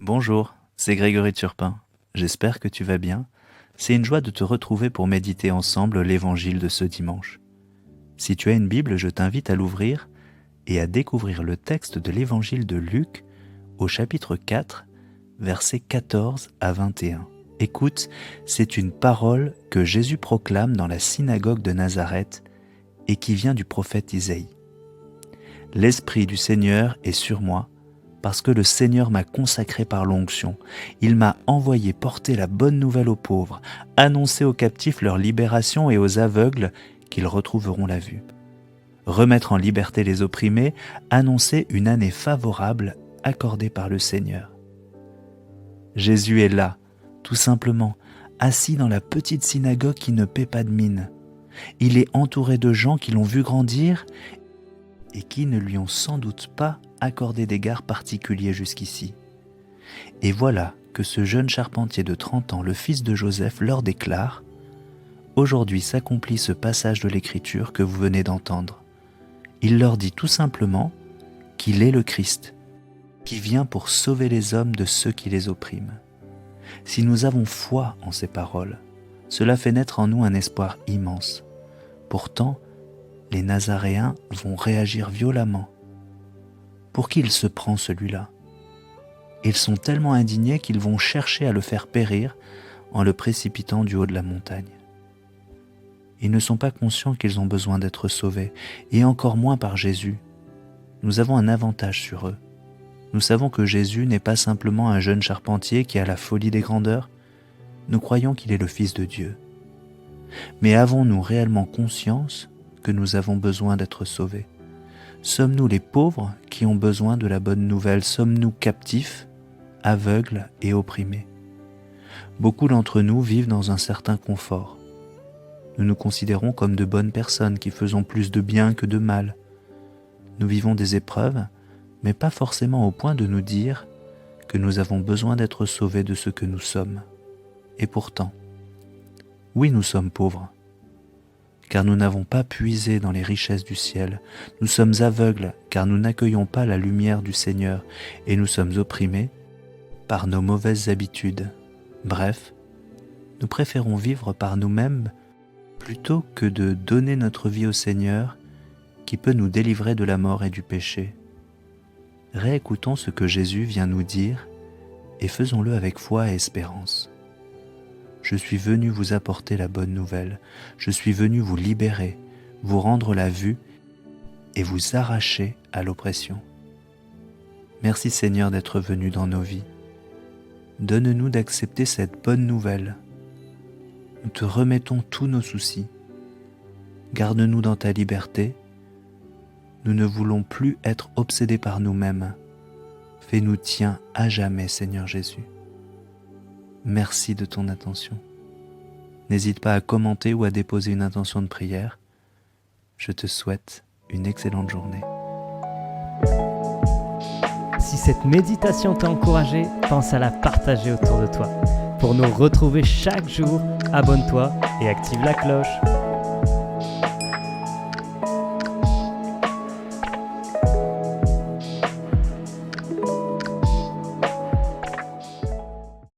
Bonjour, c'est Grégory Turpin. J'espère que tu vas bien. C'est une joie de te retrouver pour méditer ensemble l'évangile de ce dimanche. Si tu as une Bible, je t'invite à l'ouvrir et à découvrir le texte de l'évangile de Luc au chapitre 4, versets 14 à 21. Écoute, c'est une parole que Jésus proclame dans la synagogue de Nazareth et qui vient du prophète Isaïe. « L'Esprit du Seigneur est sur moi, parce que le Seigneur m'a consacré par l'onction. Il m'a envoyé porter la bonne nouvelle aux pauvres, annoncer aux captifs leur libération et aux aveugles qu'ils retrouveront la vue. Remettre en liberté les opprimés, annoncer une année favorable accordée par le Seigneur. » Jésus est là, tout simplement, assis dans la petite synagogue qui ne paie pas de mine. Il est entouré de gens qui l'ont vu grandir et qui ne lui ont sans doute pas accordé d'égard particulier jusqu'ici. Et voilà que ce jeune charpentier de 30 ans, le fils de Joseph, leur déclare « Aujourd'hui s'accomplit ce passage de l'Écriture que vous venez d'entendre. » Il leur dit tout simplement qu'il est le Christ, qui vient pour sauver les hommes de ceux qui les oppriment. Si nous avons foi en ces paroles, cela fait naître en nous un espoir immense. Pourtant, les Nazaréens vont réagir violemment. Pour qui il se prend celui-là ? Ils sont tellement indignés qu'ils vont chercher à le faire périr en le précipitant du haut de la montagne. Ils ne sont pas conscients qu'ils ont besoin d'être sauvés, et encore moins par Jésus. Nous avons un avantage sur eux. Nous savons que Jésus n'est pas simplement un jeune charpentier qui a la folie des grandeurs. Nous croyons qu'il est le Fils de Dieu. Mais avons-nous réellement conscience que nous avons besoin d'être sauvés ? Sommes-nous les pauvres qui ont besoin de la bonne nouvelle ? Sommes-nous captifs, aveugles et opprimés ? Beaucoup d'entre nous vivent dans un certain confort. Nous nous considérons comme de bonnes personnes qui faisons plus de bien que de mal. Nous vivons des épreuves, mais pas forcément au point de nous dire que nous avons besoin d'être sauvés de ce que nous sommes. Et pourtant, oui, nous sommes pauvres, car nous n'avons pas puisé dans les richesses du ciel. Nous sommes aveugles, car nous n'accueillons pas la lumière du Seigneur, et nous sommes opprimés par nos mauvaises habitudes. Bref, nous préférons vivre par nous-mêmes plutôt que de donner notre vie au Seigneur, qui peut nous délivrer de la mort et du péché. Réécoutons ce que Jésus vient nous dire, et faisons-le avec foi et espérance. Je suis venu vous apporter la bonne nouvelle. Je suis venu vous libérer, vous rendre la vue et vous arracher à l'oppression. Merci Seigneur d'être venu dans nos vies. Donne-nous d'accepter cette bonne nouvelle. Nous te remettons tous nos soucis. Garde-nous dans ta liberté. Nous ne voulons plus être obsédés par nous-mêmes. Fais-nous tiens à jamais, Seigneur Jésus. Merci de ton attention. N'hésite pas à commenter ou à déposer une intention de prière. Je te souhaite une excellente journée. Si cette méditation t'a encouragé, pense à la partager autour de toi. Pour nous retrouver chaque jour, abonne-toi et active la cloche.